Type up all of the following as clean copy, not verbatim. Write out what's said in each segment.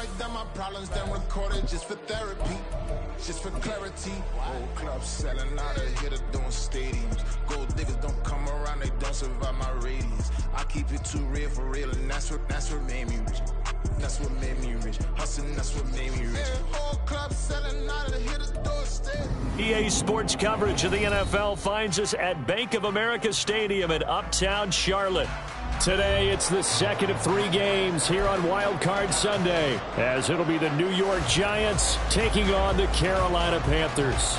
write down my problems, then record it just for therapy, just for clarity. Old clubs selling out of here to doing stadiums. Gold diggers don't come around, they don't survive my radius. I keep it too real for real, and that's what made me rich. That's what made me rich. Hustling, that's what made me rich. Whole club selling out of here to doing stadiums. EA Sports coverage of the NFL finds us at Bank of America Stadium in Uptown Charlotte. Today, it's the second of 3 games here on Wild Card Sunday, as it'll be the New York Giants taking on the Carolina Panthers.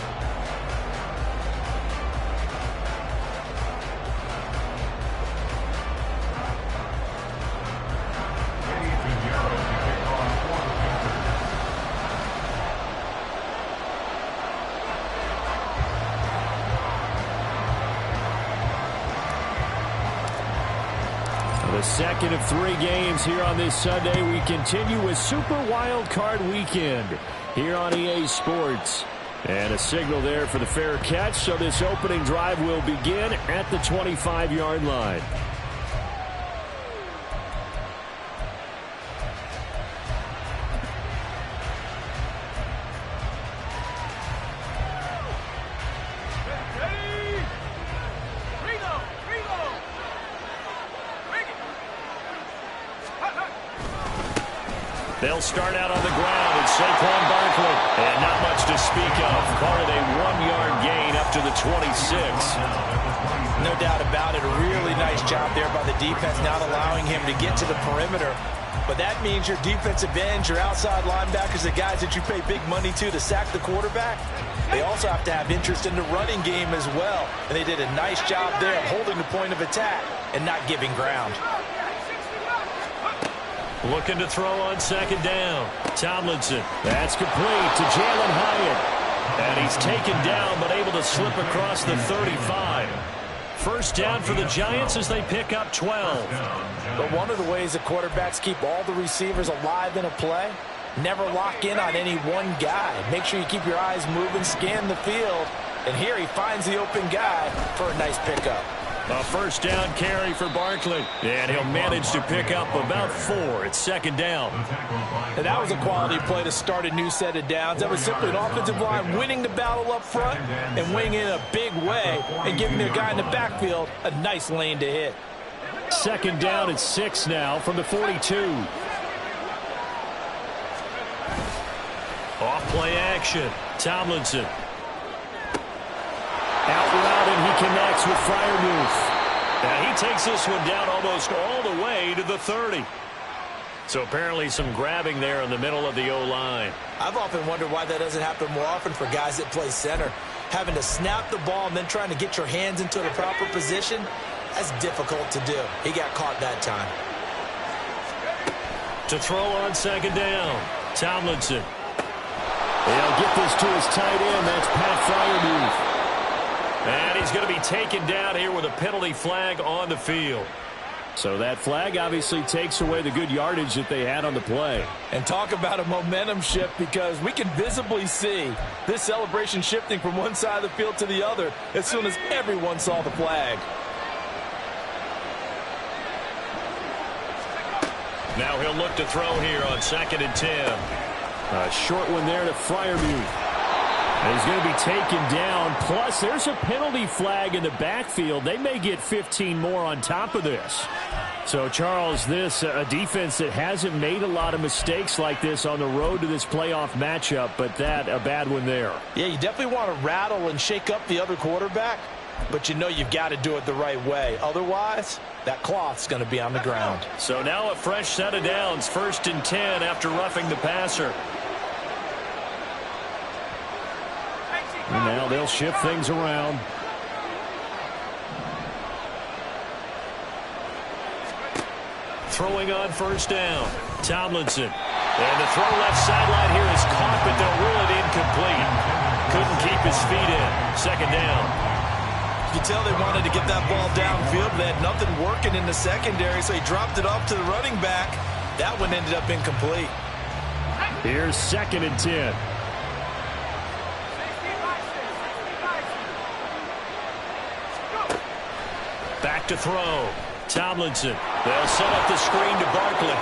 The second of 3 games here on this Sunday. We continue with Super Wild Card Weekend here on EA Sports. And a signal there for the fair catch, so this opening drive will begin at the 25-yard line. They'll start out on the ground, and Saquon Barkley. And not much to speak of. Call it a 1-yard gain up to the 26. No doubt about it. A really nice job there by the defense, not allowing him to get to the perimeter. But that means your defensive ends, your outside linebackers, the guys that you pay big money to sack the quarterback, they also have to have interest in the running game as well. And they did a nice job there holding the point of attack and not giving ground. Looking to throw on second down. Tomlinson. That's complete to Jalen Hyatt. And he's taken down but able to slip across the 35. First down for the Giants as they pick up 12. But one of the ways the quarterbacks keep all the receivers alive in a play, never lock in on any one guy. Make sure you keep your eyes moving, scan the field. And here he finds the open guy for a nice pickup. A first down carry for Barkley. And he'll manage to pick up about 4. It's second down. And that was a quality play to start a new set of downs. That was simply an offensive line winning the battle up front and winning in a big way and giving their guy in the backfield a nice lane to hit. Second down at 6 now from the 42. Off play action. Tomlinson. Out route, and he connects with Freiermuth. And he takes this one down almost all the way to the 30. So apparently some grabbing there in the middle of the O-line. I've often wondered why that doesn't happen more often for guys that play center. Having to snap the ball and then trying to get your hands into the proper position, that's difficult to do. He got caught that time. To throw on second down, Tomlinson. He'll get this to his tight end. That's Pat Freiermuth. And he's going to be taken down here with a penalty flag on the field. So that flag obviously takes away the good yardage that they had on the play. And talk about a momentum shift, because we can visibly see this celebration shifting from one side of the field to the other as soon as everyone saw the flag. Now he'll look to throw here on 2nd and 10. A short one there to Freiermuth. And he's going to be taken down. Plus, there's a penalty flag in the backfield. They may get 15 more on top of this. So, Charles, this a defense that hasn't made a lot of mistakes like this on the road to this playoff matchup, but that a bad one there. Yeah, you definitely want to rattle and shake up the other quarterback, but you know you've got to do it the right way. Otherwise, that cloth's going to be on the ground. So now a fresh set of downs, 1st and 10 after roughing the passer. And now they'll shift things around. Throwing on first down. Tomlinson. And the throw left sideline here is caught, but they'll rule it incomplete. Couldn't keep his feet in. Second down. You can tell they wanted to get that ball downfield. They had nothing working in the secondary, so he dropped it off to the running back. That one ended up incomplete. Here's 2nd and 10. Back to throw. Tomlinson. They'll set up the screen to Barkley.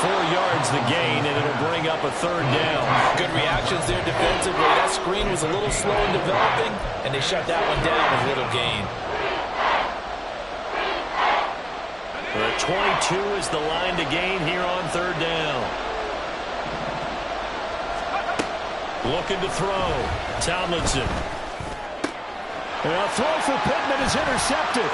4 yards the gain, and it'll bring up a 3rd down. Good reactions there defensively. That screen was a little slow in developing, and they shut that one down with little gain. The 22 is the line to gain here on 3rd down. Looking to throw. Tomlinson. And a throw for Pittman is intercepted.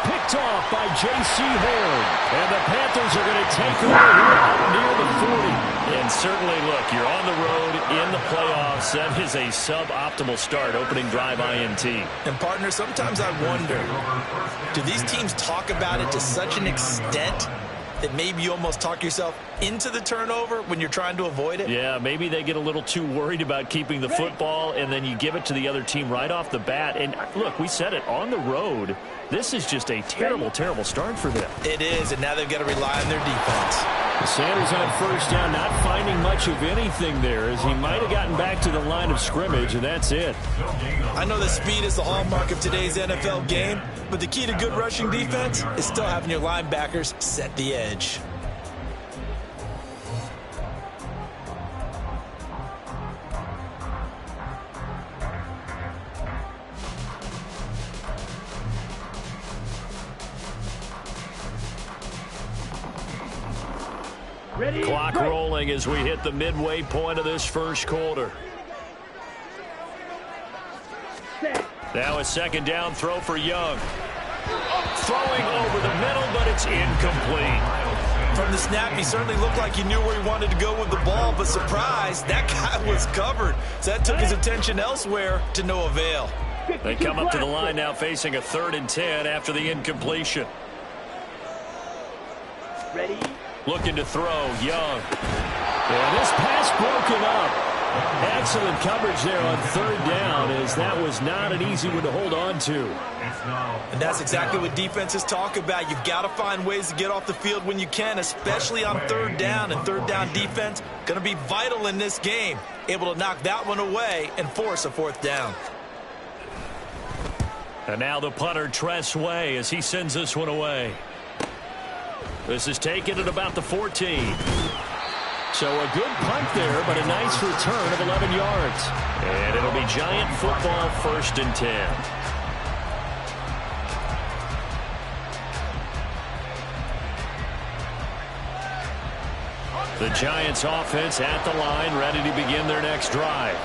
Picked off by J.C. Horn. And the Panthers are going to take over here out near the 40. And certainly, look, you're on the road in the playoffs. That is a suboptimal start, opening drive INT. And, partner, sometimes I wonder, do these teams talk about it to such an extent that maybe you almost talk yourself into the turnover when you're trying to avoid it? Yeah, maybe they get a little too worried about keeping the football, and then you give it to the other team right off the bat. And, look, we said it, on the road, this is just a terrible, terrible start for them. It is, and now they've got to rely on their defense. Sanders on 1st down, not finding much of anything there, as he might have gotten back to the line of scrimmage, and that's it. I know that speed is the hallmark of today's NFL game, but the key to good rushing defense is still having your linebackers set the edge. Clock rolling as we hit the midway point of this 1st quarter. Now a 2nd down throw for Young. Throwing over the middle, but it's incomplete. From the snap, he certainly looked like he knew where he wanted to go with the ball, but surprise, that guy was covered. So that took his attention elsewhere to no avail. They come up to the line now facing a 3rd and 10 after the incompletion. Ready? Looking to throw, Young. And this pass broken up. Excellent coverage there on 3rd down, as that was not an easy one to hold on to. And that's exactly what defenses talk about. You've got to find ways to get off the field when you can, especially on 3rd down. And 3rd down defense going to be vital in this game. Able to knock that one away and force a 4th down. And now the punter, Tress Way, as he sends this one away. This is taken at about the 14. So a good punt there, but a nice return of 11 yards. And it'll be Giant football, 1st and 10. The Giants offense at the line, ready to begin their next drive.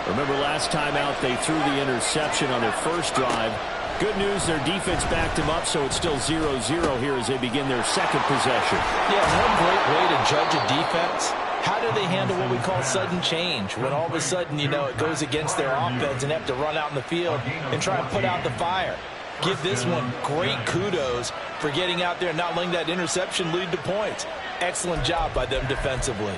Remember last time out they threw the interception on their 1st drive. Good news, their defense backed them up, so it's still 0-0 here as they begin their 2nd possession. Yeah, one great way to judge a defense. How do they handle what we call sudden change? When all of a sudden, you know, it goes against their offense and they have to run out in the field and try and put out the fire. Give this one great kudos for getting out there and not letting that interception lead to points. Excellent job by them defensively.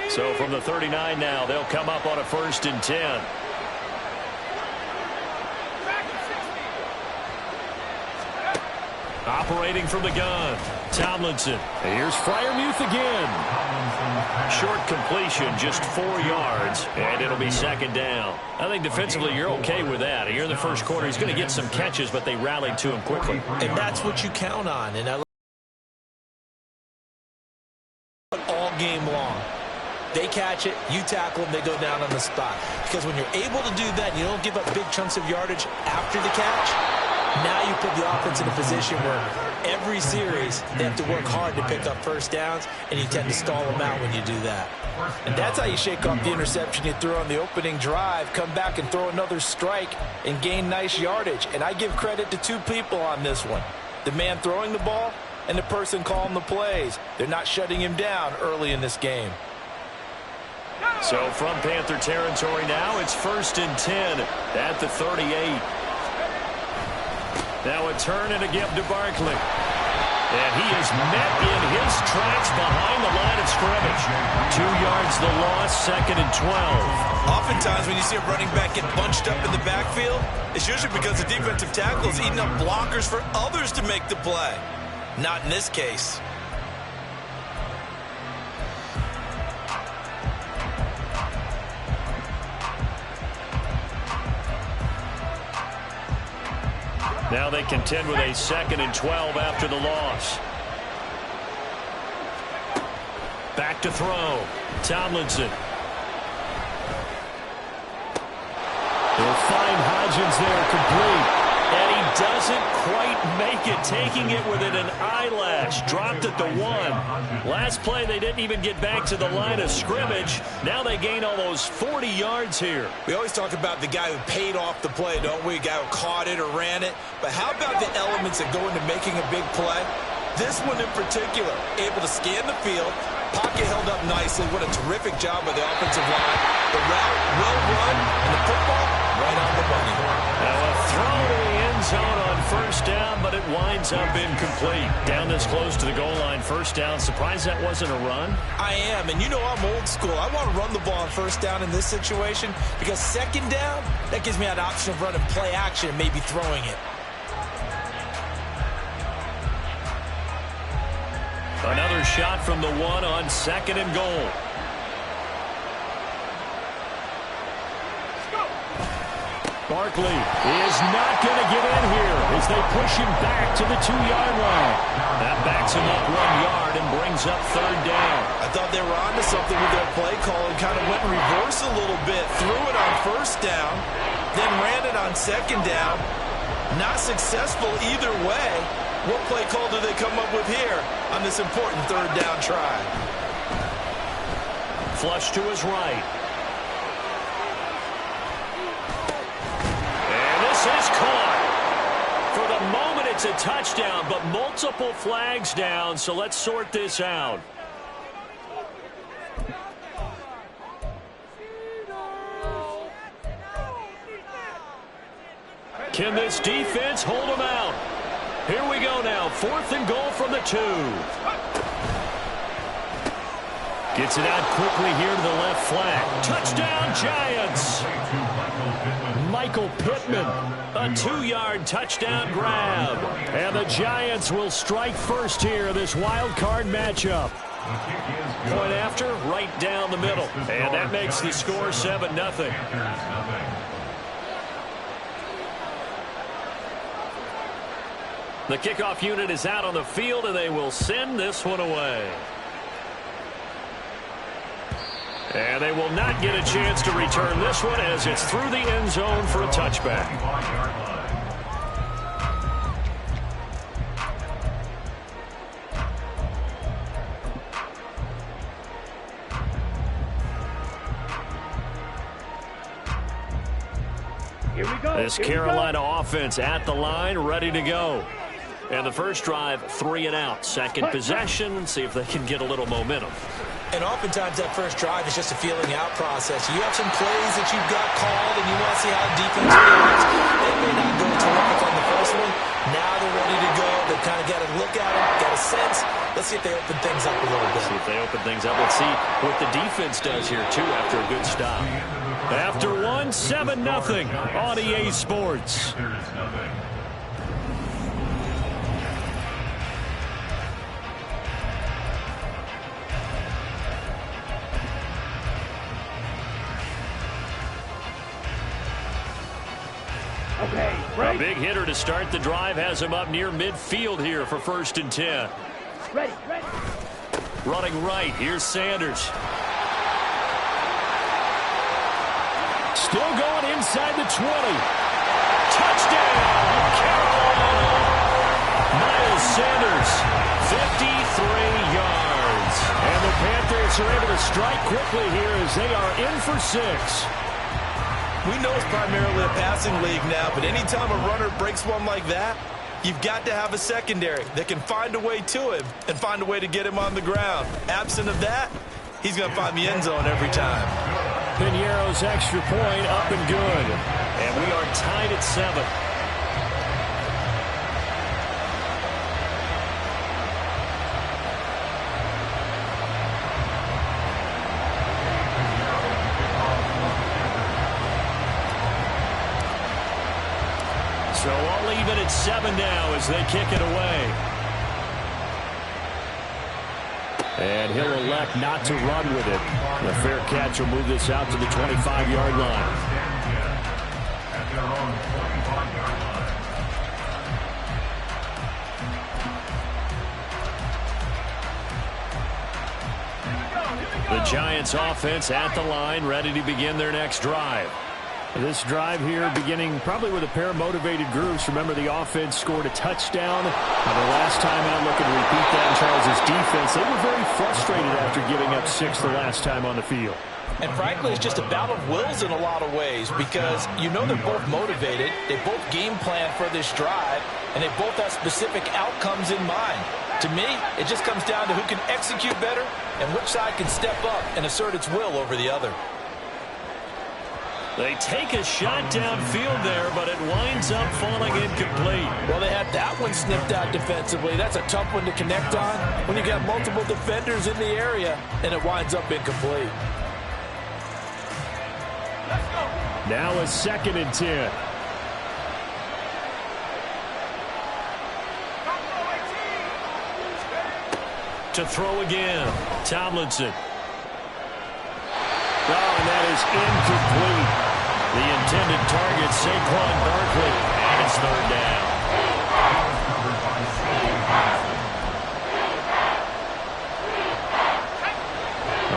So from the 39 now, they'll come up on a 1st and 10. Operating from the gun, Tomlinson. And here's Freiermuth again. Short completion, just 4 yards, and it'll be 2nd down. I think defensively you're okay with that. Here in the 1st quarter, he's going to get some catches, but they rallied to him quickly. And that's what you count on. And I all game long. They catch it, you tackle them, they go down on the spot. Because when you're able to do that, you don't give up big chunks of yardage after the catch. Now you put the offense in a position where every series they have to work hard to pick up 1st downs, and you tend to stall them out when you do that. And that's how you shake off the interception you threw on the opening drive, come back and throw another strike and gain nice yardage. And I give credit to 2 people on this one. The man throwing the ball and the person calling the plays. They're not shutting him down early in this game. So from Panther territory now, it's 1st and 10 at the 38. Now a turn and a give to Barkley. And he is met in his tracks behind the line of scrimmage. 2 yards the loss, 2nd and 12. Oftentimes when you see a running back get bunched up in the backfield, it's usually because the defensive tackle is eating up blockers for others to make the play. Not in this case. Now they contend with a 2nd and 12 after the loss. Back to throw. Tomlinson. He'll find Hodgins there complete. And he doesn't quite make it, taking it within an eyelash. Dropped at the 1. Last play, they didn't even get back to the line of scrimmage. Now they gain almost 40 yards here. We always talk about the guy who paid off the play, don't we? A guy who caught it or ran it. But how about the elements that go into making a big play? This one in particular, able to scan the field, pocket held up nicely. What a terrific job by the offensive line. The route well run, and the football right on the money. Now a throw to the end zone on first down, but it winds up incomplete. Down this close to the goal line, first down. Surprised that wasn't a run? I am, and you know I'm old school. I want to run the ball on first down in this situation because second down, that gives me an option of running play action and maybe throwing it. Another shot from the 1 on second and goal. Barkley is not going to get in here as they push him back to the 2-yard line. That backs him up 1 yard and brings up third down. I thought they were onto something with their play call and kind of went in reverse a little bit. Threw it on first down, then ran it on second down. Not successful either way. What play call do they come up with here on this important third down try? Flush to his right. Is caught. For the moment, it's a touchdown, but multiple flags down, so let's sort this out. Can this defense hold them out? Here we go now, 4th and goal from the 2. Gets it out quickly here to the left flank. Touchdown, Giants! Michael Pittman, a 2-yard touchdown grab. And the Giants will strike first here in this wild card matchup. Point after, right down the middle. And that makes the score 7-0. The kickoff unit is out on the field, and they will send this one away. And they will not get a chance to return this one as it's through the end zone for a touchback. Here we go. This Carolina offense at the line, ready to go. And the first drive, 3 and out. Second possession, see if they can get a little momentum. And oftentimes that first drive is just a feeling out process. You have some plays that you've got called and you want to see how the defense reacts. They may not go terrific on the first one. Now they're ready to go. They've kind of got to look at it, got a sense. Let's see if they open things up a little bit. See if they open things up. Let's see what the defense does here, too, after a good stop. After one, 7-0 on EA Sports. A big hitter to start the drive has him up near midfield here for 1st and 10. Ready. Running right, here's Sanders. Still going inside the 20. Touchdown, Carolina. Miles Sanders, 53 yards. And the Panthers are able to strike quickly here as they are in for 6. We know it's primarily a passing league now, but anytime a runner breaks one like that, you've got to have a secondary that can find a way to him and find a way to get him on the ground. Absent of that, he's going to find the end zone every time. Piñeiro's extra point up and good. And we are tied at 7. So I'll leave it at 7 now as they kick it away. And he'll elect not to run with it. The fair catch will move this out to the 25-yard line. The Giants offense at the line, ready to begin their next drive. This drive here beginning probably with a pair of motivated groups. Remember, the offense scored a touchdown. The last time out, looking to repeat that in Charles' defense. They were very frustrated after giving up 6 the last time on the field. And frankly, it's just a battle of wills in a lot of ways because you know they're both motivated. They both game plan for this drive, and they both have specific outcomes in mind. To me, it just comes down to who can execute better and which side can step up and assert its will over the other. They take a shot downfield there, but it winds up falling incomplete. Well, they had that one snipped out defensively. That's a tough one to connect on when you got multiple defenders in the area, and it winds up incomplete. Now a 2nd and 10. To throw again, Tomlinson. Oh, and that is incomplete. The intended target, Saquon Barkley, and it's 3rd down.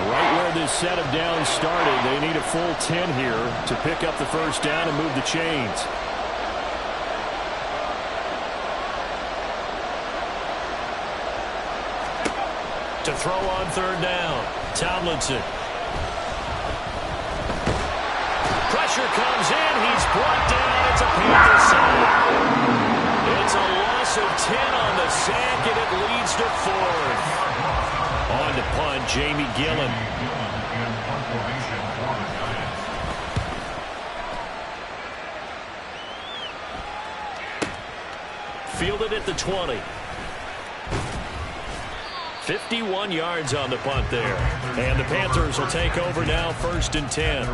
Right where this set of downs started, they need a full 10 here to pick up the 1st down and move the chains. To throw on 3rd down, Tomlinson. Pressure comes in. He's brought down. It's a Panthers sack. It's a loss of 10 on the sack, and it leads to 4th. On to punt, Jamie Gillen. Fielded at the 20. 51 yards on the punt there. And the Panthers will take over now, 1st and 10.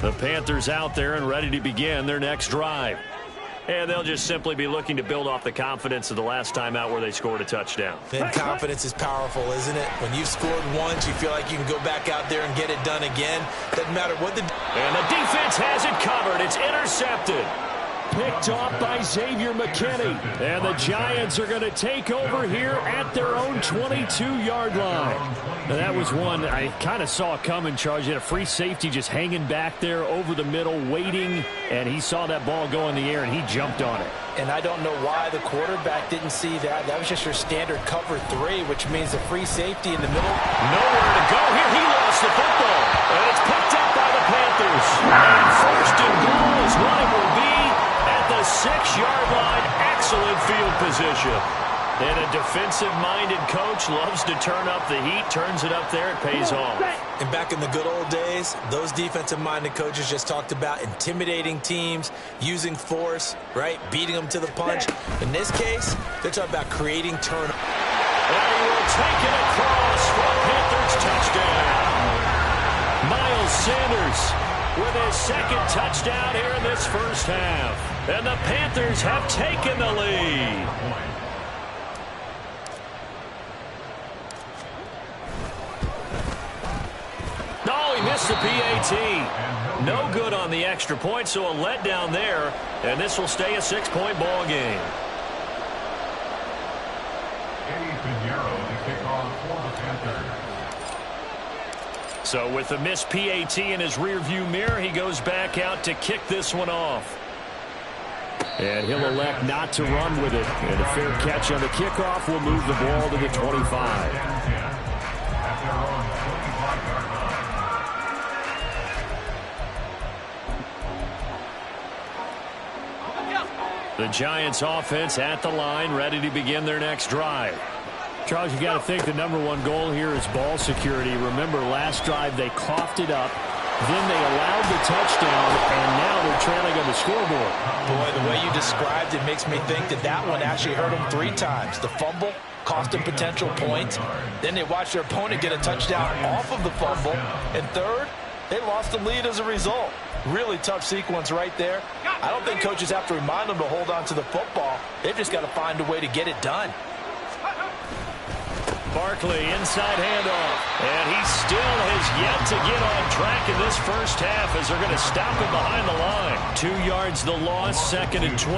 The Panthers out there and ready to begin their next drive. And they'll just simply be looking to build off the confidence of the last time out where they scored a touchdown. And confidence is powerful, isn't it? When you've scored once, you feel like you can go back out there and get it done again. Doesn't matter what the... And the defense has it covered. It's intercepted. Picked off by Xavier McKinney. And the Giants are going to take over here at their own 22-yard line. Now, that was one I kind of saw coming, Charles. You had a free safety just hanging back there over the middle, waiting, and he saw that ball go in the air, and he jumped on it. And I don't know why the quarterback didn't see that. That was just your standard cover 3, which means the free safety in the middle. Nowhere to go here. He lost the football, and it's picked up by the Panthers. And 1st and goal is what it will be at the 6-yard line. Excellent field position. And a defensive-minded coach loves to turn up the heat, turns it up there, it pays off. And back in the good old days, those defensive-minded coaches just talked about intimidating teams, using force, right, beating them to the punch. In this case, they're talking about creating turnovers. And he will take it across for a Panthers touchdown. Miles Sanders with his 2nd touchdown here in this 1st half. And the Panthers have taken the lead. Oh, he missed the PAT. No good on the extra point, so a letdown there. And this will stay a 6-point ball game. So with the missed PAT in his rearview mirror, he goes back out to kick this one off. And he'll elect not to run with it. And a fair catch on the kickoff will move the ball to the 25. The Giants offense at the line, ready to begin their next drive. Charles, you got to think the #1 goal here is ball security. Remember, last drive they coughed it up, then they allowed the touchdown, and now they're trailing on the scoreboard. Boy, the way you described it makes me think that one actually hurt them 3 times. The fumble cost them potential points. Then they watched their opponent get a touchdown off of the fumble. And third, they lost the lead as a result. Really tough sequence right there. I don't think coaches have to remind them to hold on to the football. They've just got to find a way to get it done. Barkley, inside handoff. And he still has yet to get on track in this first half as they're going to stop him behind the line. 2 yards the loss, 2nd and 12.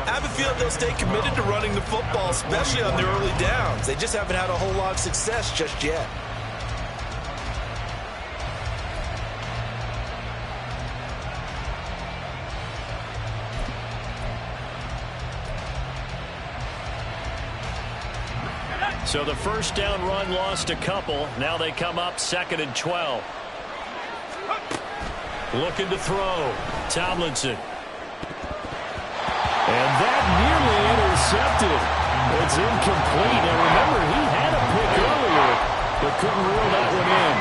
I have a feeling they'll stay committed to running the football, especially on their early downs. They just haven't had a whole lot of success just yet. So the first down run lost a couple. Now they come up 2nd and 12. Looking to throw. Tomlinson. And that nearly intercepted. It's incomplete. Now remember, he had a pick earlier, but couldn't reel that one in.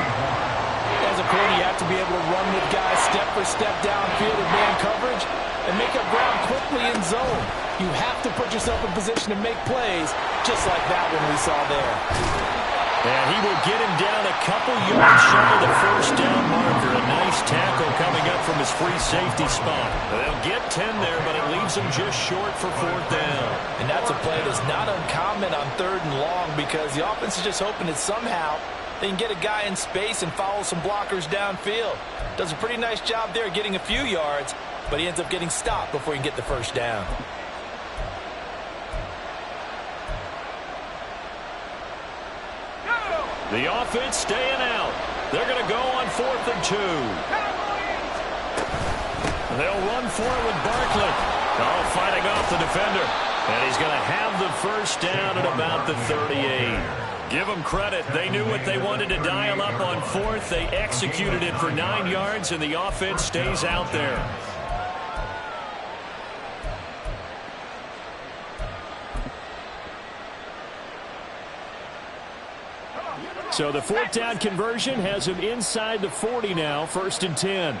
As a quarterback, you have to be able to run with guys step for step downfield in man coverage and make up ground quickly in zone. You have to put yourself in position to make plays, just like that one we saw there. And he will get him down a couple yards shy of the first down marker. A nice tackle coming up from his free safety spot. They'll get 10 there, but it leaves them just short for 4th down. And that's a play that's not uncommon on 3rd and long because the offense is just hoping that somehow they can get a guy in space and follow some blockers downfield. Does a pretty nice job there getting a few yards, but he ends up getting stopped before he can get the first down. The offense staying out. They're going to go on 4th and 2. They'll run for it with Barkley. Oh, fighting off the defender. And he's going to have the first down at about the 38. Give them credit. They knew what they wanted to dial up on 4th. They executed it for 9 yards, and the offense stays out there. So the 4th down conversion has him inside the 40 now, 1st and 10.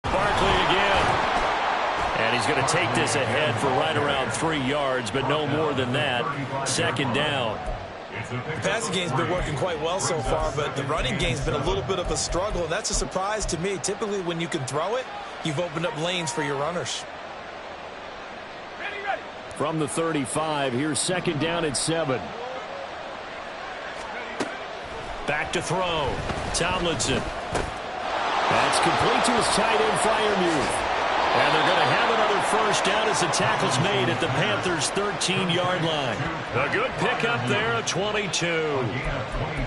Barkley again. And he's going to take this ahead for right around 3 yards, but no more than that. 2nd down. The passing game's been working quite well so far, but the running game's been a little bit of a struggle, and that's a surprise to me. Typically, when you can throw it, you've opened up lanes for your runners. From the 35, here's 2nd down at 7. Back to throw. Tomlinson. That's complete to his tight end, Freiermuth. And they're going to have another first down as the tackle's made at the Panthers' 13-yard line. A good pickup there at 22.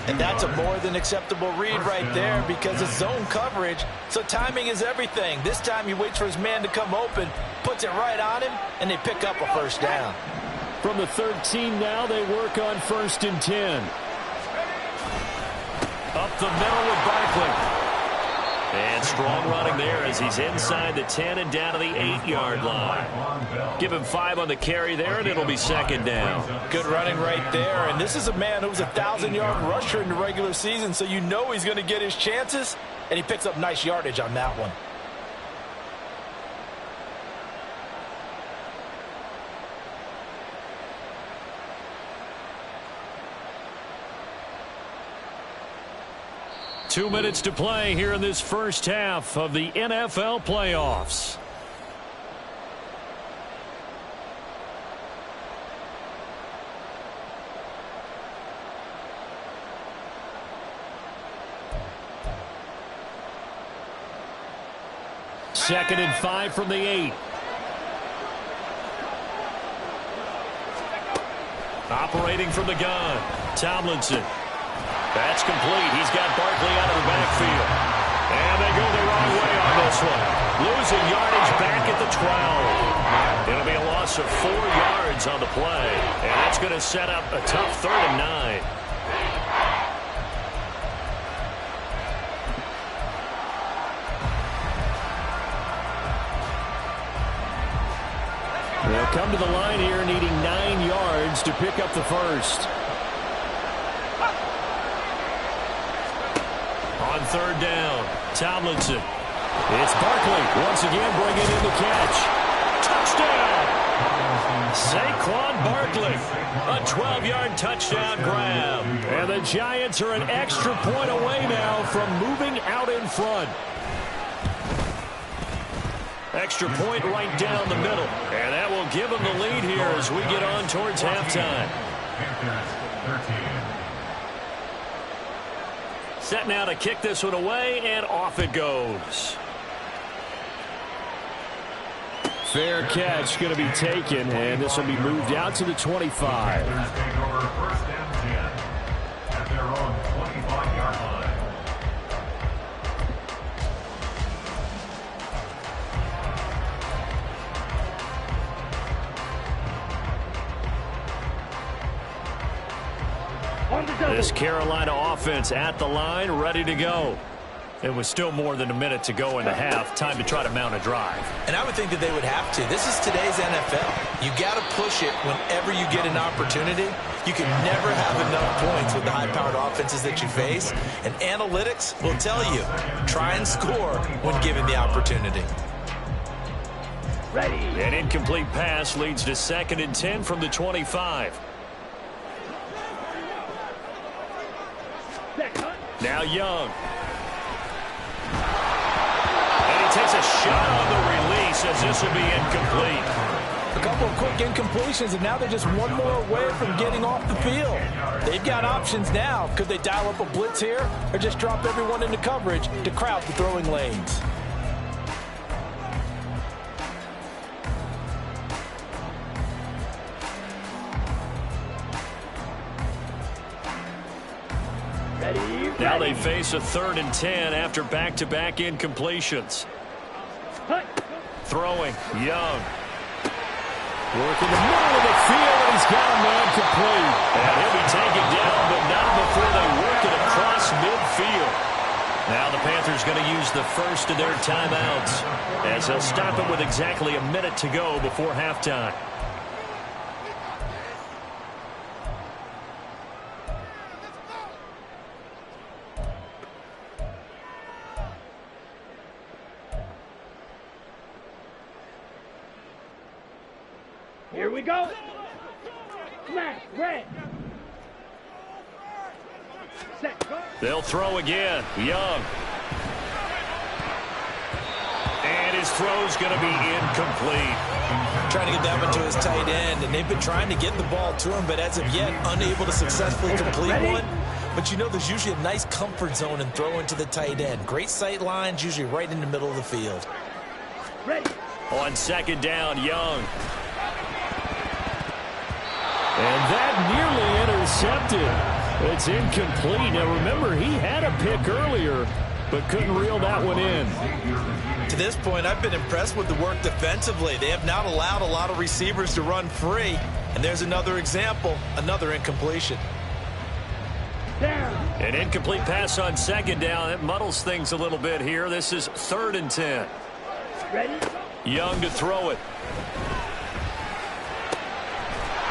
And that's a more than acceptable read right there because it's zone coverage, so timing is everything. This time he waits for his man to come open, puts it right on him, and they pick up a first down. From the 13 now, they work on 1st and 10. Up the middle with Barkley. And strong running there as he's inside the 10 and down to the 8-yard line. Give him 5 on the carry there, and it'll be 2nd down. Good running right there. And this is a man who was a 1,000-yard rusher in the regular season, so you know he's going to get his chances, and he picks up nice yardage on that one. Two minutes to play here in this first half of the NFL playoffs. Second and 5 from the 8. Operating from the gun, Tomlinson. That's complete. He's got Barkley out of the backfield. And they go the wrong way on this one. Losing yardage back at the 12. It'll be a loss of 4 yards on the play. And that's going to set up a tough 3rd and 9. They'll come to the line here needing 9 yards to pick up the first. On 3rd down, Tomlinson. It's Barkley once again bringing in the catch. Touchdown! Saquon Barkley, a 12-yard touchdown grab. And the Giants are an extra point away now from moving out in front. Extra point right down the middle. And that will give them the lead here as we get on towards halftime. Set now to kick this one away, and off it goes. Fair catch going to be taken, and this will be moved out to the 25. First and 10 at their own 25-yard line. This Carolina offense at the line, ready to go. It was still more than a minute to go in the half. Time to try to mount a drive. And I would think that they would have to. This is today's NFL. You got to push it whenever you get an opportunity. You can never have enough points with the high-powered offenses that you face. And analytics will tell you, try and score when given the opportunity. Ready. An incomplete pass leads to 2nd and 10 from the 25. Now Young. And he takes a shot on the release as this will be incomplete. A couple of quick incompletions, and now they're just one more away from getting off the field. They've got options now. Could they dial up a blitz here or just drop everyone into coverage to crowd the throwing lanes? Now they face a 3rd and 10 after back-to-back incompletions. Throwing, Young. Working the middle of the field, and he's got a man complete. And he'll be taken down, but not before they work it across midfield. Now the Panthers going to use the first of their timeouts as they'll stop it with exactly a minute to go before halftime. Here we go. Smash, red. Set, go. They'll throw again. Young. And his throw's going to be incomplete. Trying to get that one to his tight end, and they've been trying to get the ball to him, but as of yet, unable to successfully complete one. But you know there's usually a nice comfort zone in throwing to the tight end. Great sight lines, usually right in the middle of the field. Ready. On 2nd down, Young. And that nearly intercepted. It's incomplete. Now remember, he had a pick earlier, but couldn't reel that one in. To this point, I've been impressed with the work defensively. They have not allowed a lot of receivers to run free. And there's another example, another incompletion. Down. An incomplete pass on 2nd down. It muddles things a little bit here. This is 3rd and 10. Ready. Young to throw it.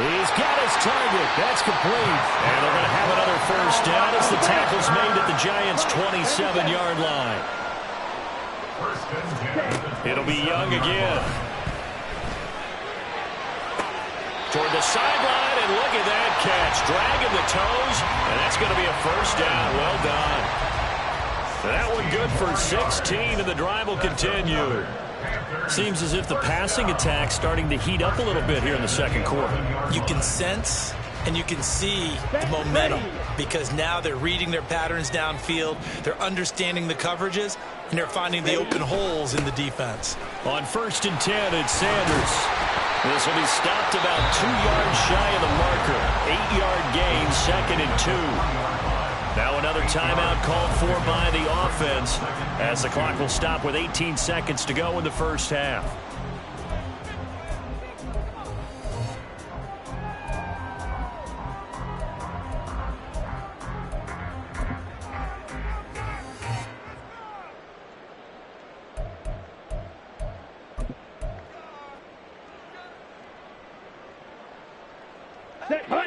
He's got his target. That's complete. And they're going to have another first down as the tackle's made at the Giants' 27-yard line. It'll be Young again. Toward the sideline, and look at that catch. Dragging the toes, and that's going to be a first down. Well done. That one good for 16, and the drive will continue. Seems as if the passing attack's starting to heat up a little bit here in the 2nd quarter. You can sense and you can see the momentum because now they're reading their patterns downfield, they're understanding the coverages, and they're finding the open holes in the defense. On 1st and 10, it's Sanders. This will be stopped about 2 yards shy of the marker. 8-yard gain, 2nd and 2. Now another timeout called for by the offense as the clock will stop with 18 seconds to go in the first half.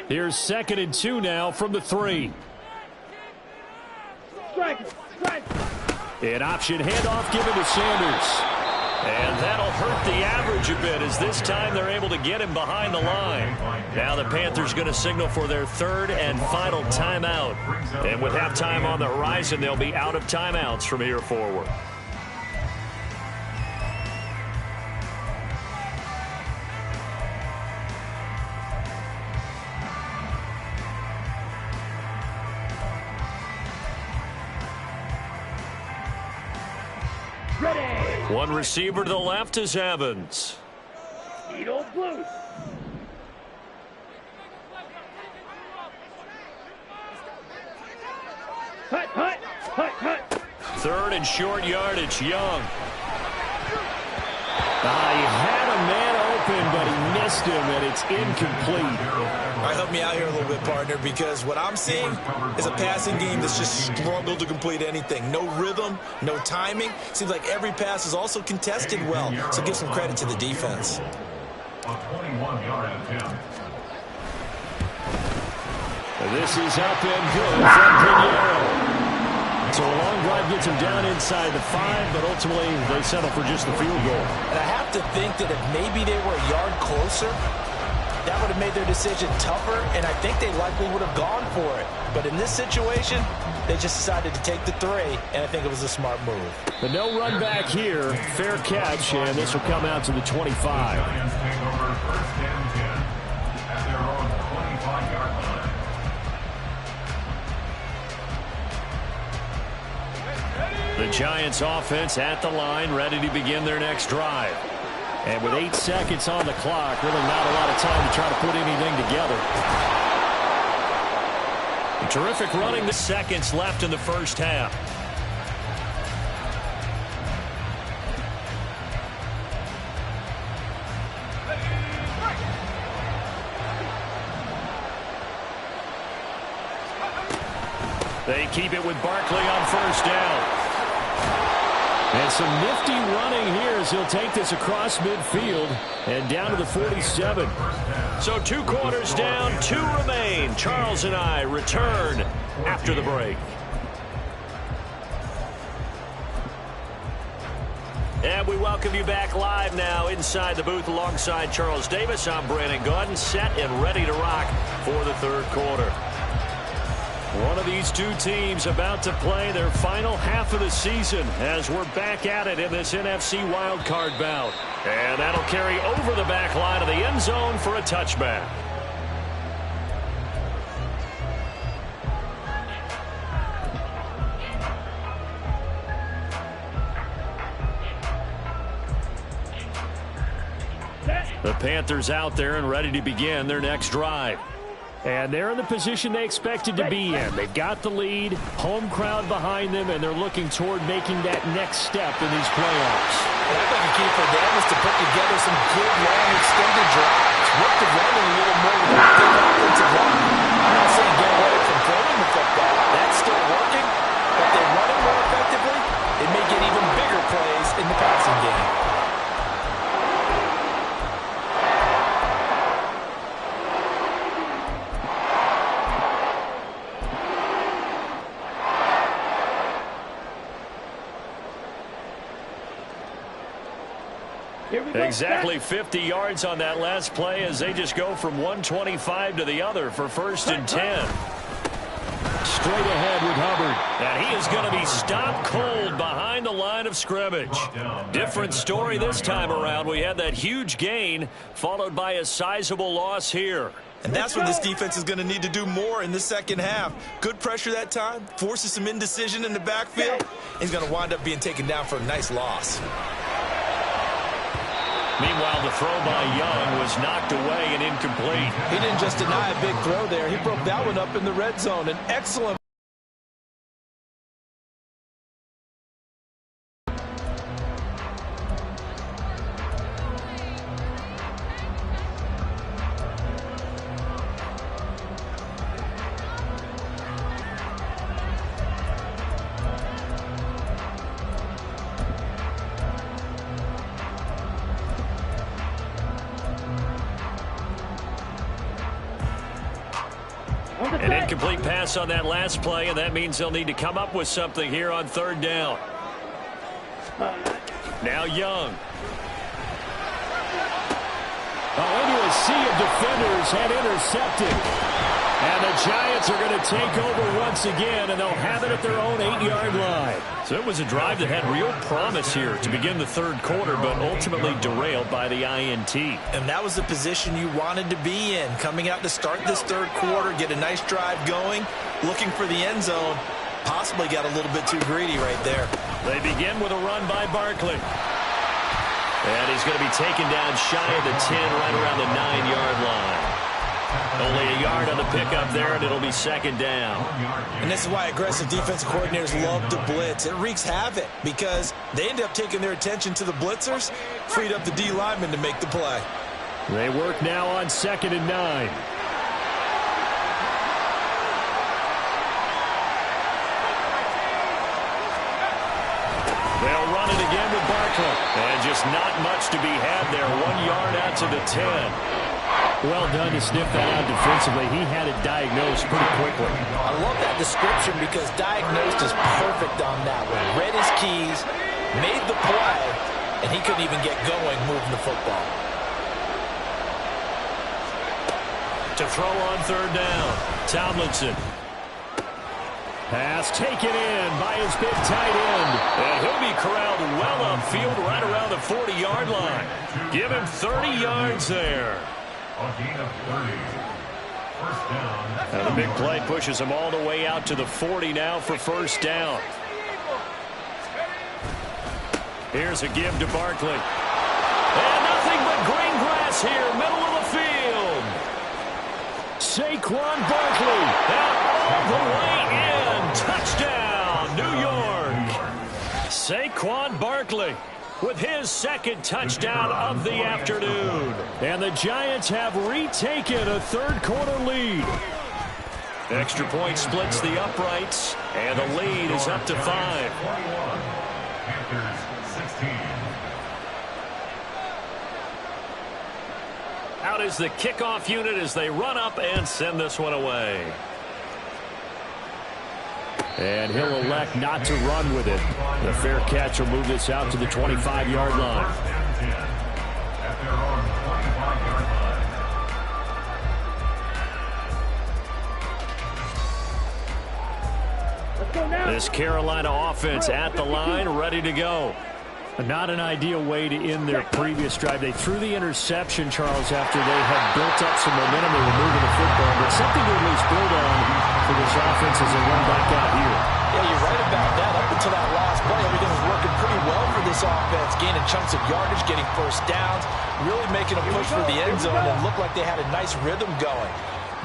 Here's 2nd and 2 now from the 3. An option handoff given to Sanders. And that'll hurt the average a bit as this time they're able to get him behind the line. Now the Panthers going to signal for their 3rd and final timeout. And with halftime on the horizon, they'll be out of timeouts from here forward. Ready. One receiver to the left is Evans. Needle Blues. Hut, hut, hut, hut. Third and short yardage, Young. He had a man open, but he missed him, and it's incomplete. All right, help me out here a little bit, partner, because what I'm seeing is a passing game that's just struggled to complete anything. No rhythm, no timing. Seems like every pass is also contested well, so give some credit to the defense. A 21-yard attempt. This is up and good from Pinheiro. So a long drive gets him down inside the 5, but ultimately they settle for just the field goal. And I have to think that if maybe they were a yard closer, that would have made their decision tougher, and I think they likely would have gone for it. But in this situation, they just decided to take the 3, and I think it was a smart move. But no run back here. Fair catch, and this will come out to the 25. Giants take over first and 10 at their own 25-yard line. The Giants offense at the line, ready to begin their next drive. And with 8 seconds on the clock, really not a lot of time to try to put anything together. Terrific running. The seconds left in the first half. They keep it with Barkley on first down. And some nifty running here as he'll take this across midfield and down to the 47. So 2 quarters down, 2 remain. Charles and I return after the break. And we welcome you back live now inside the booth alongside Charles Davis. I'm Brandon Gaudin, set and ready to rock for the third quarter. One of these two teams about to play their final half of the season as we're back at it in this NFC wildcard bout. And that'll carry over the back line of the end zone for a touchback. The Panthers out there and ready to begin their next drive. And they're in the position they expected to be in. They've got the lead, home crowd behind them, and they're looking toward making that next step in these playoffs. I think the key for them is to put together some good, long, extended drives. Work the running a little more with the big offensive line. I'm not saying get away from throwing the football. That's still working. But they run it more effectively, it may get even bigger plays in the passing game. Exactly 50 yards on that last play as they just go from 125 to the other for first and 10. Straight ahead with Hubbard. And he is going to be stopped cold behind the line of scrimmage. Different story this time around. We had that huge gain followed by a sizable loss here. And that's what this defense is going to need to do more in the second half. Good pressure that time, forces some indecision in the backfield. He's going to wind up being taken down for a nice loss. Meanwhile, the throw by Young was knocked away and incomplete. He didn't just deny a big throw there. He broke that one up in the red zone. An excellent. An incomplete pass on that last play, and that means they'll need to come up with something here on third down. Now Young. Into a sea of defenders had intercepted. And the Giants are going to take over once again, and they'll have it at their own 8-yard line. So it was a drive that had real promise here to begin the third quarter, but ultimately derailed by the INT. And that was the position you wanted to be in. Coming out to start this third quarter, get a nice drive going, looking for the end zone. Possibly got a little bit too greedy right there. They begin with a run by Barkley. And he's going to be taken down shy of the 10, right around the 9-yard line. Only a yard on the pickup there, and it'll be second down. And this is why aggressive defensive coordinators love to blitz. It wreaks havoc because they end up taking their attention to the blitzers, freed up the D lineman to make the play. They work now on 2nd and 9. They'll run it again with Barkley. And just not much to be had there. 1 yard out to the 10. Well done to sniff that out defensively. He had it diagnosed pretty quickly. I love that description because diagnosed is perfect on that one. Read his keys, made the play, and he couldn't even get going moving the football. To throw on 3rd down, Tomlinson. Pass taken in by his big tight end. And he'll be corralled well upfield right around the 40-yard line. Give him 30 yards there. A gain of 30. First down. And the big play pushes him all the way out to the 40 now for first down. Here's a give to Barkley. And nothing but green grass here, middle of the field. Saquon Barkley out all the way in. Touchdown, New York. Saquon Barkley with his 2nd touchdown of the afternoon. And the Giants have retaken a 3rd quarter lead. Extra point splits the uprights, and the lead is up to 5. Panthers 16. Out is the kickoff unit as they run up and send this one away. And he'll elect not to run with it. The fair catch will move this out to the 25-yard line. At their own 25-yard line. Let's go now. This Carolina offense at the line, ready to go. Not an ideal way to end their previous drive. They threw the interception, Charles, after they had built up some momentum. They were moving the football, but something to at least build on for this offense as they run back out here. Yeah, you're right about that. Up until that last play, everything was working pretty well for this offense, gaining chunks of yardage, getting first downs, really making a push for the end zone, and looked like they had a nice rhythm going.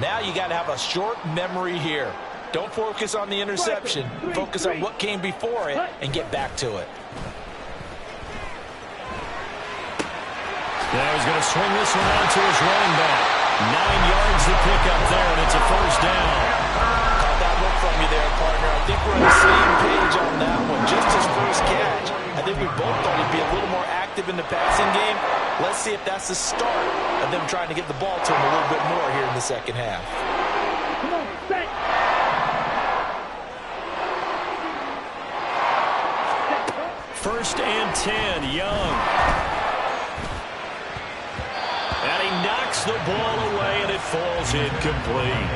Now you got to have a short memory here. Don't focus on the interception. Focus on what came before it and get back to it. Now he's going to swing this one out to his running back. 9 yards to pick up there, and it's a first down. Caught that look from you there, partner. I think we're on the same page on that one. Just his first catch. I think we both thought he'd be a little more active in the passing game. Let's see if that's the start of them trying to get the ball to him a little bit more here in the second half. Come on, set. First and 10, Young. And he knocks the ball away, and it falls incomplete.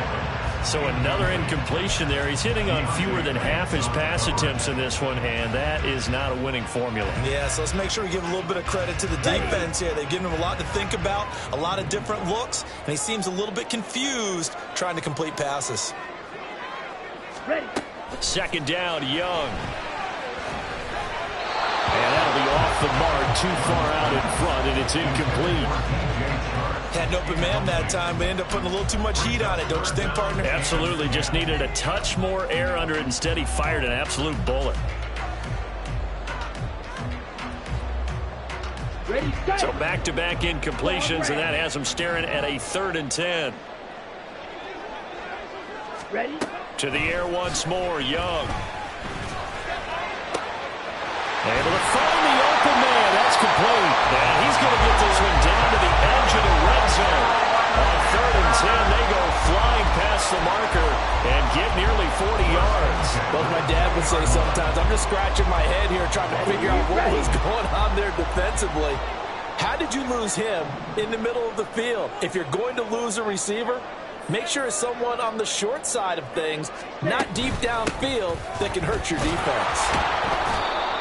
So another incompletion there. He's hitting on fewer than half his pass attempts in this one, and that is not a winning formula. Yeah, so let's make sure we give a little bit of credit to the defense here. They've given him a lot to think about, a lot of different looks, and he seems a little bit confused trying to complete passes. Ready. Second down, Young. And that'll be off the mark, too far out in front, and it's incomplete. Had an open man that time, but ended up putting a little too much heat on it, don't you think, partner? Absolutely, just needed a touch more air under it. Instead, he fired an absolute bullet. Ready, set. So back-to-back incompletions, and that has him staring at a 3rd and 10. Ready. To the air once more, Young. Able to find the open man. That's complete. And he's going to get this one down to the edge of the red zone. On 3rd and 10, they go flying past the marker and get nearly 40 yards. Well, my dad would say sometimes, I'm just scratching my head here trying to figure out what was going on there defensively. How did you lose him in the middle of the field? If you're going to lose a receiver, make sure it's someone on the short side of things, not deep downfield, that can hurt your defense.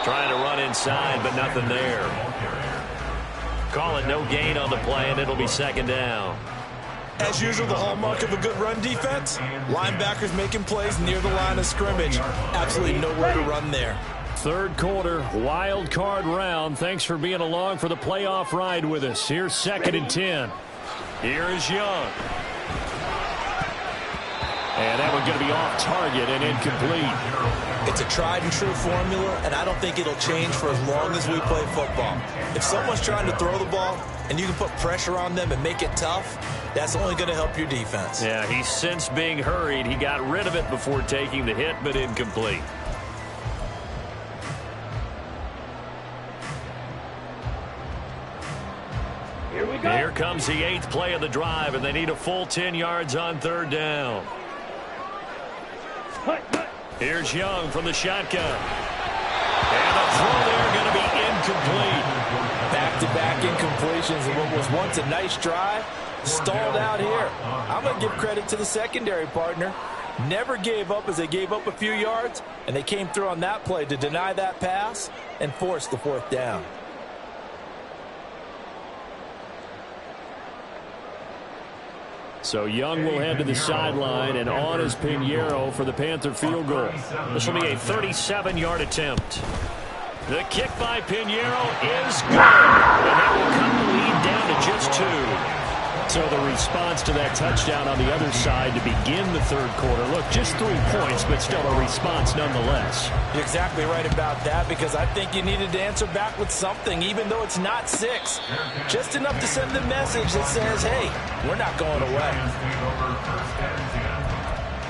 Trying to run inside, but nothing there. Call it no gain on the play, and it'll be second down. As usual, the hallmark of a good run defense, linebackers making plays near the line of scrimmage. Absolutely nowhere to run there. Third quarter, wild card round. Thanks for being along for the playoff ride with us. Here's 2nd and 10. Here is Young. And that one's going to be off target and incomplete. It's a tried and true formula, and I don't think it'll change for as long as we play football. If someone's trying to throw the ball and you can put pressure on them and make it tough, that's only going to help your defense. Yeah, he's since being hurried. He got rid of it before taking the hit, but incomplete. Here we go. Here comes the 8th play of the drive, and they need a full 10 yards on 3rd down. Here's Young from the shotgun. And the throw there going to be incomplete. Back-to-back incompletions and what was once a nice drive stalled out here. I'm going to give credit to the secondary partner. Never gave up as they gave up a few yards, and they came through on that play to deny that pass and force the 4th down. So Young will head to the sideline, and on is Pinheiro for the Panther field goal. This will be a 37-yard attempt. The kick by Pinheiro is good, and that will cut the lead down to just 2. So the response to that touchdown on the other side to begin the 3rd quarter. Look, just 3 points, but still a response nonetheless. You're exactly right about that, because I think you needed to answer back with something, even though it's not 6. Just enough to send the message that says, hey, we're not going away.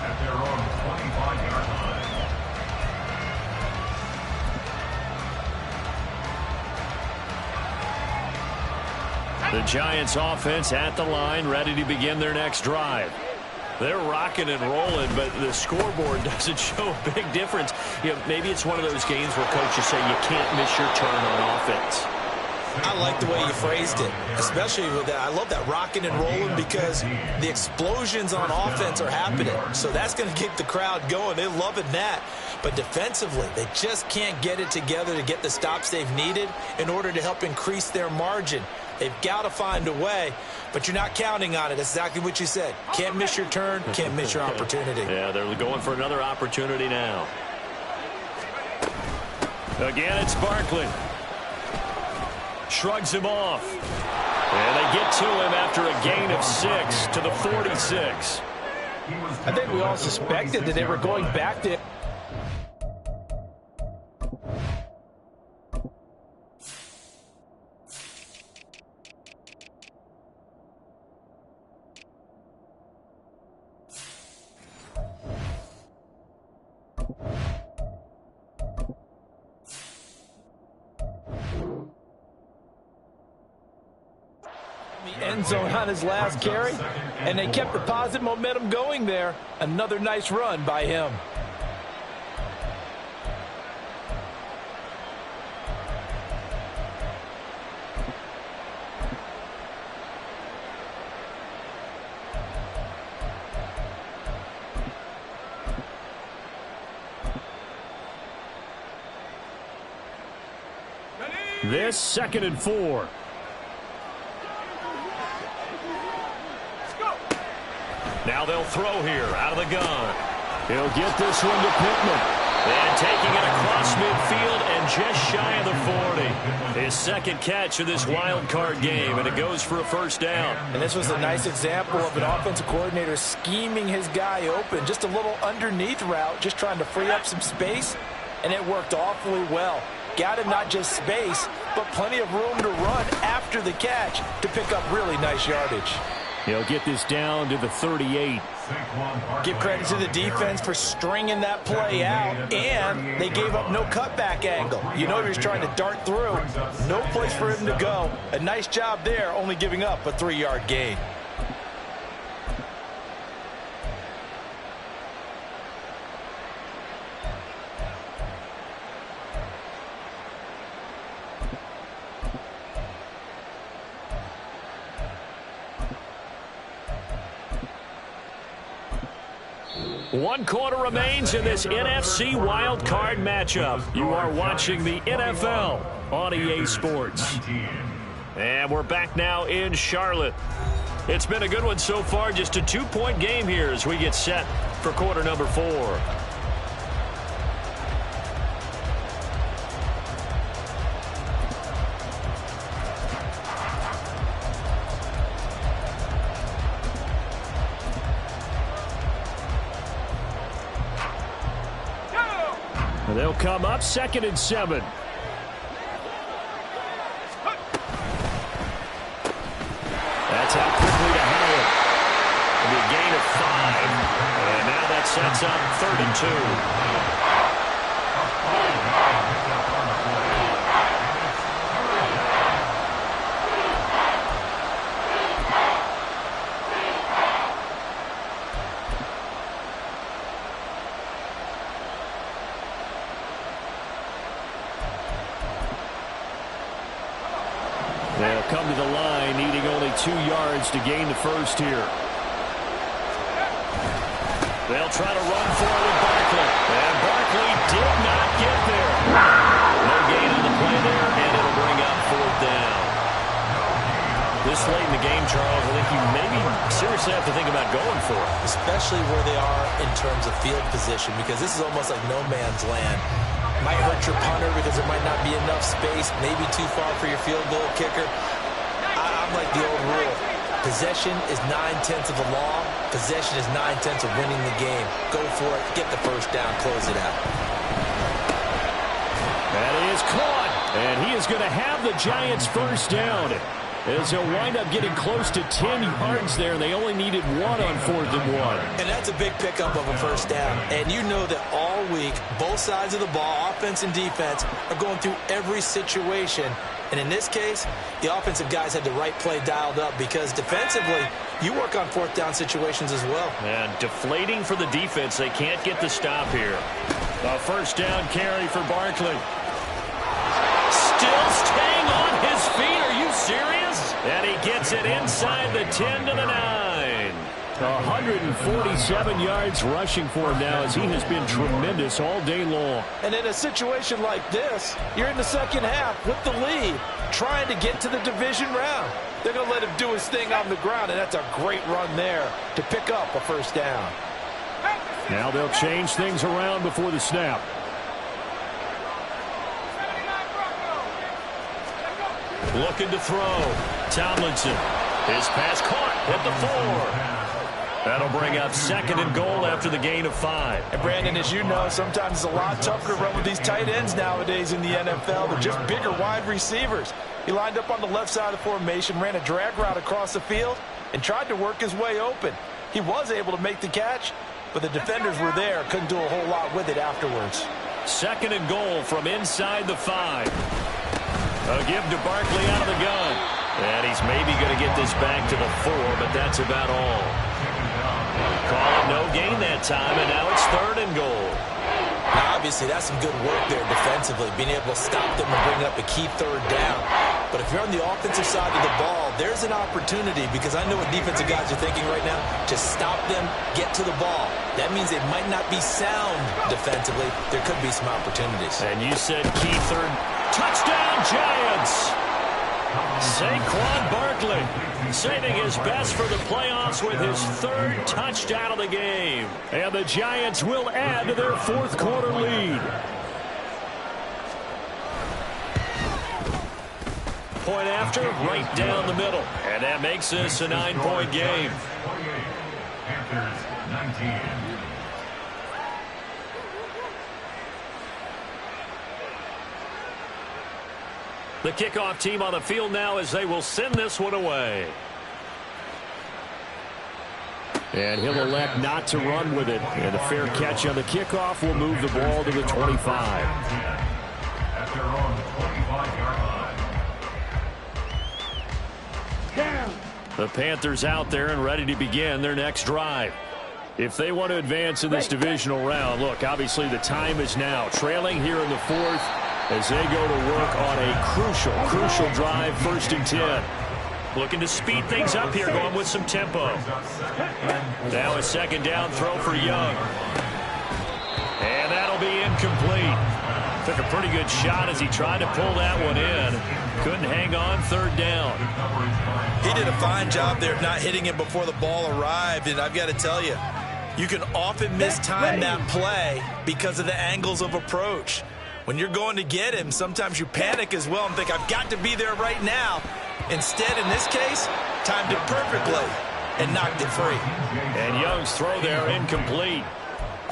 At their own 25-yard line. The Giants offense at the line, ready to begin their next drive. They're rocking and rolling, but the scoreboard doesn't show a big difference. You know, maybe it's one of those games where coaches say you can't miss your turn on offense. I like the way you phrased it, especially with that. I love that rocking and rolling, because the explosions on offense are happening. So that's going to keep the crowd going. They're loving that. But defensively, they just can't get it together to get the stops they've needed in order to help increase their margin. They've got to find a way, but you're not counting on it. That's exactly what you said. Can't miss your turn, can't miss your opportunity. Yeah, they're going for another opportunity now. Again, it's Barkley. Shrugs him off. And they get to him after a gain of 6 to the 46. I think we all suspected that they were going back to... end zone on his last carry, and they kept the positive momentum going there. Another nice run by him. This 2nd and 4. Now they'll throw here out of the gun. He'll get this one to Pittman. And taking it across midfield and just shy of the 40. His 2nd catch of this wild card game, and it goes for a 1st down. And this was a nice example of an offensive coordinator scheming his guy open. Just a little underneath route, just trying to free up some space, and it worked awfully well. Got him not just space, but plenty of room to run after the catch to pick up really nice yardage. He'll get this down to the 38. Give credit to the defense for stringing that play out, and they gave up no cutback angle. You know he was trying to dart through. No place for him to go. A nice job there, only giving up a 3-yard gain. One quarter remains in this NFC wildcard matchup. You are watching the NFL on EA Sports. And we're back now in Charlotte. It's been a good one so far. Just a 2-point game here as we get set for quarter number 4. And they'll come up 2nd and 7. That's out quickly to Howard. It'll be a gain of 5. And now that sets up 3rd and 2. They'll come to the line, needing only 2 yards to gain the first here. They'll try to run for it with Barkley. And Barkley did not get there. No gain on the play there, and it'll bring up 4th down. This late in the game, Charles, I think you maybe seriously have to think about going for it. Especially where they are in terms of field position, because this is almost like no man's land. Might hurt your punter because there might not be enough space, maybe too far for your field goal kicker. I'm like the old rule. Possession is 9/10 of the law. Possession is 9/10 of winning the game. Go for it. Get the first down. Close it out. That is caught. And he is going to have the Giants first down. As he'll wind up getting close to 10 yards there. They only needed 1 on 4th and 1. And that's a big pickup of a first down. And you know that all week, both sides of the ball, offense and defense, are going through every situation. And in this case, the offensive guys had the right play dialed up because defensively, you work on 4th down situations as well. And deflating for the defense. They can't get the stop here. A first down carry for Barkley. Still staying on his feet. Are you serious? And he gets it inside the 10 to the 9. 147 yards rushing for him now as he has been tremendous all day long. And in a situation like this, you're in the second half with the lead, trying to get to the division round. They're going to let him do his thing on the ground, and that's a great run there to pick up a first down. Now they'll change things around before the snap. Looking to throw. Tomlinson. His pass caught at the 4. That'll bring up 2nd and goal after the gain of 5. And Brandon, as you know, sometimes it's a lot tougher to run with these tight ends nowadays in the NFL. They're just bigger wide receivers. He lined up on the left side of the formation, ran a drag route across the field, and tried to work his way open. He was able to make the catch, but the defenders were there, couldn't do a whole lot with it afterwards. 2nd and goal from inside the 5. A give to Barkley out of the gun. And he's maybe going to get this back to the 4, but that's about all. Call it no gain that time, and now it's 3rd and goal. Now, obviously, that's some good work there defensively, being able to stop them and bring up a key 3rd down. But if you're on the offensive side of the ball, there's an opportunity, because I know what defensive guys are thinking right now, to stop them, get to the ball. That means they might not be sound defensively. There could be some opportunities. And you said key 3rd. Touchdown, Giants! Saquon Barkley saving his best for the playoffs with his 3rd touchdown of the game. And the Giants will add to their 4th quarter lead. Point after, right down the middle. And that makes this a 9-point game. 28, Panthers 19. The kickoff team on the field now as they will send this one away. And he'll elect not to run with it. And a fair catch on the kickoff will move the ball to the 25. At their own 25-yard line. Down. The Panthers out there and ready to begin their next drive. If they want to advance in this divisional round, look, obviously the time is now. Trailing here in the 4th as they go to work on a crucial drive, 1st and 10. Looking to speed things up here, going with some tempo. Now a 2nd down throw for Young. And that'll be incomplete. Took a pretty good shot as he tried to pull that one in. Couldn't hang on, 3rd down. He did a fine job there of not hitting him before the ball arrived, and I've got to tell you, you can often mistime that play because of the angles of approach. When you're going to get him, sometimes you panic as well and think, I've got to be there right now. Instead, in this case, timed it perfectly and knocked it free. And Young's throw there incomplete.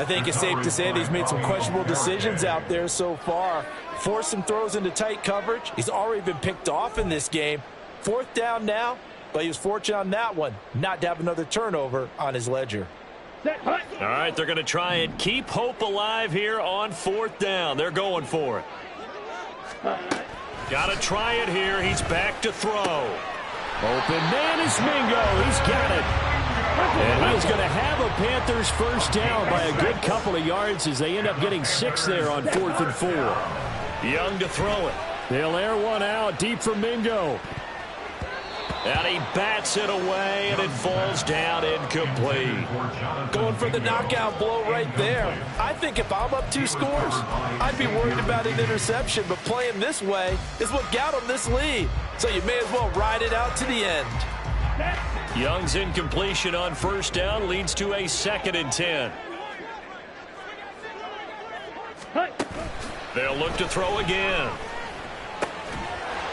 I think it's safe to say that he's made some questionable decisions out there so far. Forced some throws into tight coverage. He's already been picked off in this game. 4th down now, but he was fortunate on that one not to have another turnover on his ledger. All right, they're going to try and keep hope alive here on 4th down. They're going for it. Got to try it here. He's back to throw. Open man is Mingo. He's got it. And he is going to have a Panthers first down by a good couple of yards as they end up getting 6 there on 4th and 4. Young to throw it. They'll air one out deep for Mingo. And he bats it away, and it falls down incomplete. Going for the knockout blow right there. I think if I'm up 2 scores, I'd be worried about an interception, but playing this way is what got him this lead. So you may as well ride it out to the end. Young's incompletion on first down leads to a 2nd and 10. They'll look to throw again.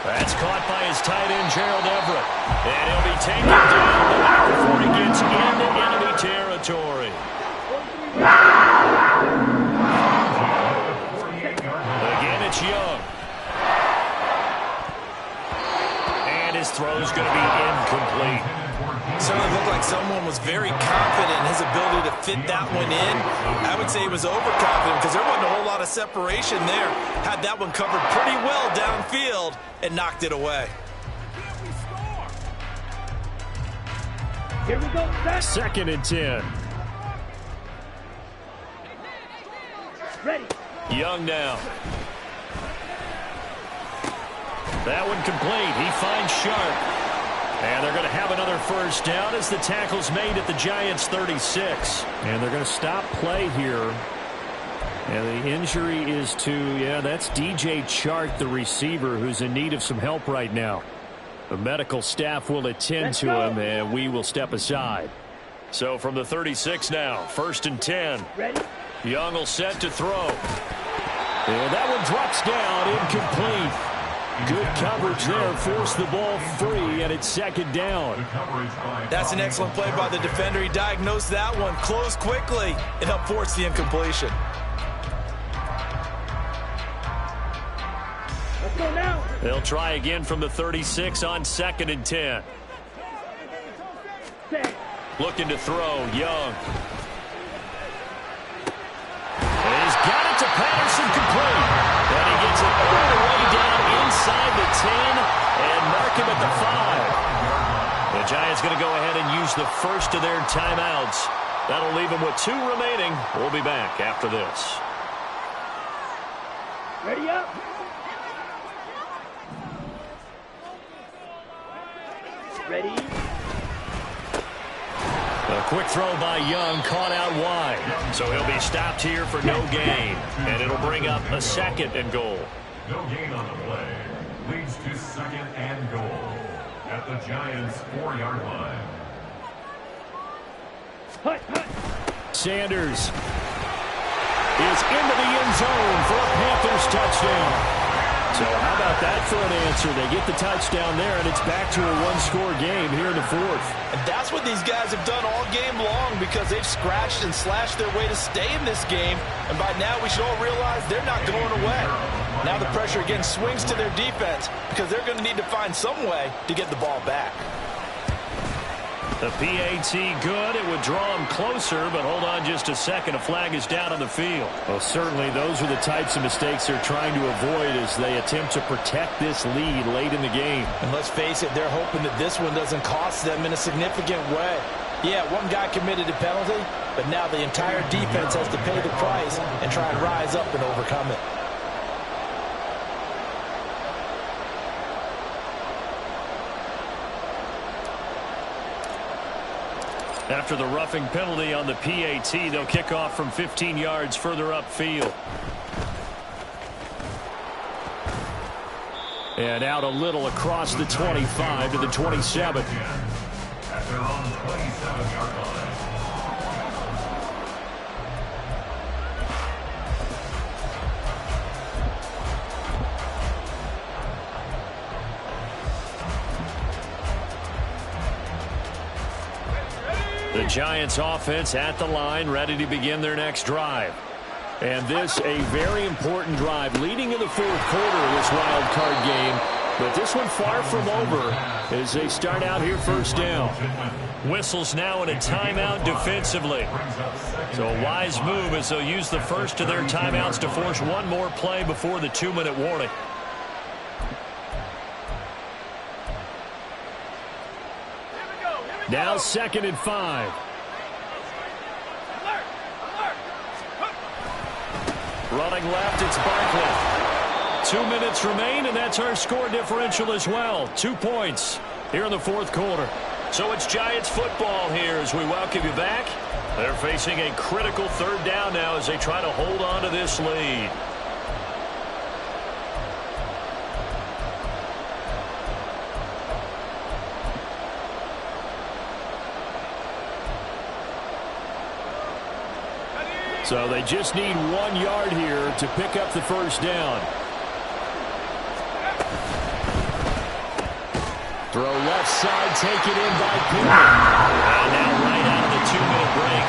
That's caught by his tight end, Gerald Everett. And he'll be taken down before he gets into enemy territory. Again, it's Young. And his throw's going to be incomplete. Certainly looked like someone was very confident in his ability to fit that one in. I would say he was overconfident because there wasn't a whole lot of separation there. Had that one covered pretty well downfield and knocked it away. Here we go. 2nd and 10. Ready. Young now. That one complete. He finds Sharp. And they're going to have another first down as the tackle's made at the Giants' 36. And they're going to stop play here. And the injury is to, that's DJ Chark, the receiver, who's in need of some help right now. The medical staff will attend to him, and we will step aside. So from the 36 now, 1st and 10. Ready. Young will set to throw. And that one drops down, incomplete. Good coverage there, forced the ball free, and it's 2nd down. That's an excellent play by the defender. He diagnosed that one, closed quickly, and helped force the incompletion. Let's go now. They'll try again from the 36 on 2nd and 10. Set. Looking to throw, Young. And he's got it to Patterson, complete. And he gets it all the way down inside the 10 and mark him at the 5. The Giants going to go ahead and use the first of their timeouts. That'll leave them with 2 remaining. We'll be back after this. Ready up. Ready. A quick throw by Young, caught out wide. So he'll be stopped here for no gain. And it'll bring up a 2nd and goal. No gain on the play. Leads to 2nd and goal at the Giants' 4-yard line. Hut, hut. Sanders is into the end zone for a Panthers touchdown. So how about that for an answer? They get the touchdown there, and it's back to a 1-score game here in the 4th. And that's what these guys have done all game long because they've scratched and slashed their way to stay in this game. And by now, we should all realize they're not going away. Now the pressure again swings to their defense because they're going to need to find some way to get the ball back. The PAT good. It would draw him closer, but hold on just a second. A flag is down on the field. Well, certainly those are the types of mistakes they're trying to avoid as they attempt to protect this lead late in the game. And let's face it, they're hoping that this one doesn't cost them in a significant way. Yeah, one guy committed a penalty, but now the entire defense has to pay the price and try and rise up and overcome it. After the roughing penalty on the PAT, they'll kick off from 15 yards further upfield. And out a little across the 25 to the 27. At their own 27-yard line. The Giants offense at the line, ready to begin their next drive. And this, a very important drive, leading in the fourth quarter of this wild card game. But this one far from over as they start out here first down. Whistles now in a timeout defensively. So a wise move as they'll use the first of their timeouts to force one more play before the 2-minute warning. Now 2nd and 5. Running left, it's Barkley. 2 minutes remain, and that's our score differential as well. 2 points here in the fourth quarter. So it's Giants football here as we welcome you back. They're facing a critical third down now as they try to hold on to this lead. So they just need 1 yard here to pick up the first down. Throw left side, taken in by Pittman. And now right out of the 2-minute break.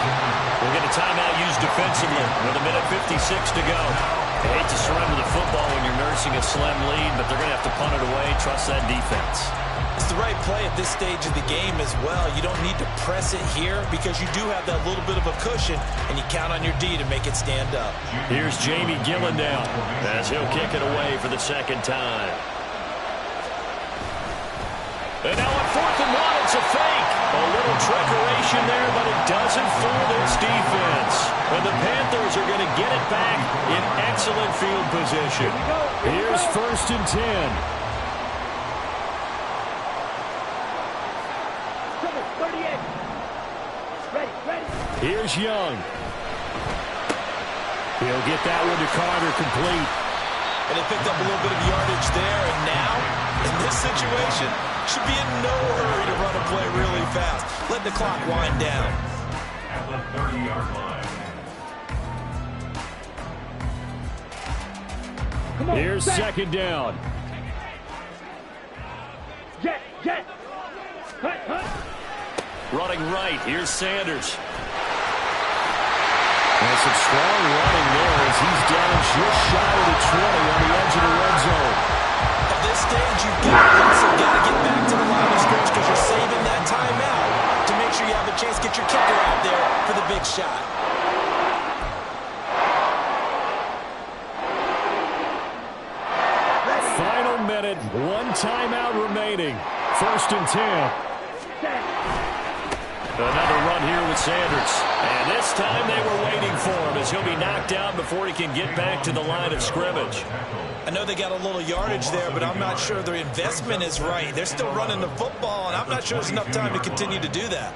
We'll get a timeout used defensively with 1:56 to go. I hate to surrender the football when you're nursing a slim lead, but they're going to have to punt it away. Trust that defense. It's the right play at this stage of the game as well. You don't need to press it here because you do have that little bit of a cushion, and you count on your D to make it stand up. Here's Jamie Gillen now as he'll kick it away for the second time. And now on 4th and 1, it's a fake. A little trickeration there, but it doesn't fool this defense. And the Panthers are going to get it back in excellent field position. Here's 1st and 10. Here's Young. He'll get that one to Carter complete. And they picked up a little bit of yardage there, and now, in this situation, should be in no hurry to run a play really fast. Let the clock wind down. At the 30-yard line. Here's 2nd down. Jet. Hunt. Running right. Here's Sanders. And some strong running there as he's down just shy of the 20 on the edge of the red zone. At this stage, you've got to get back to the line of scrimmage because you're saving that timeout to make sure you have a chance to get your kicker out there for the big shot. Final minute, 1 timeout remaining. 1st and 10. Another run here with Sanders. And this time they were waiting for him as he'll be knocked out before he can get back to the line of scrimmage. I know they got a little yardage there, but I'm not sure their investment is right. They're still running the football, and I'm not sure there's enough time to continue to do that.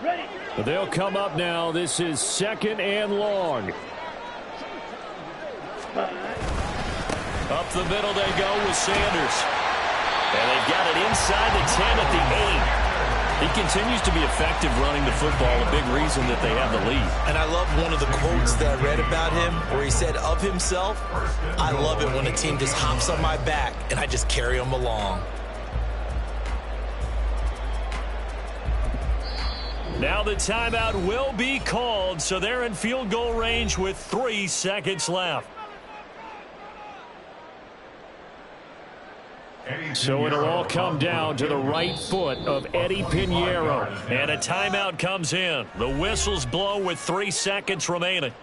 Ready. They'll come up now. This is 2nd and long. Up the middle they go with Sanders. And they've got it inside the 10 at the 8. He continues to be effective running the football, a big reason that they have the lead. And I love one of the quotes that I read about him where he said of himself, I love it when a team just hops on my back and I just carry them along. Now the timeout will be called, so they're in field goal range with 3 seconds left. So it'll all come down to the right foot of Eddie Pinheiro. And a timeout comes in. The whistles blow with 3 seconds remaining.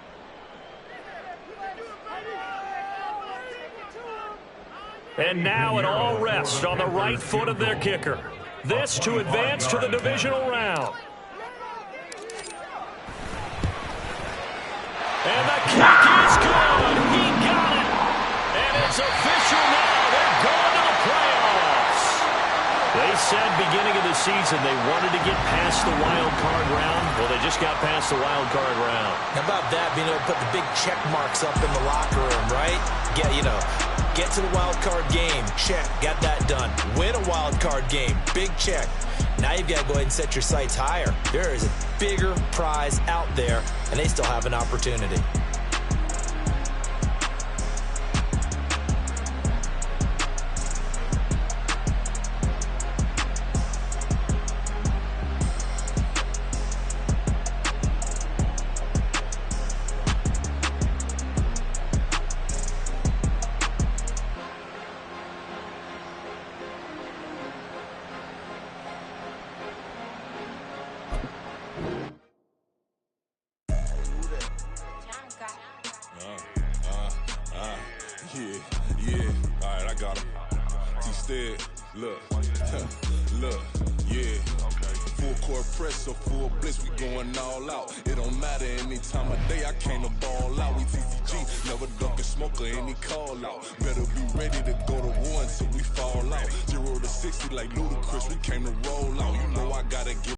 And now it all rests on the right foot of their kicker. This to advance to the divisional round. And the kick is good. He got it. And it's official now. They're going to the playoffs. They said beginning of the season they wanted to get past the wild card round. Well, they just got past the wild card round. How about that, being able to put the big check marks up in the locker room, right? Get to the wild card game. Check. Got that done. Win a wild card game. Big check. Now you've got to go ahead and set your sights higher. There is a bigger prize out there, and they still have an opportunity. Instead, look, look, yeah. Full court press or full blitz, we going all out. It don't matter any time of day, I came to ball out. We TCG, never duck a smoker, any call out. Better be ready to go to war until we fall out. 0 to 60 like Ludacris, we came to roll out. You know I gotta get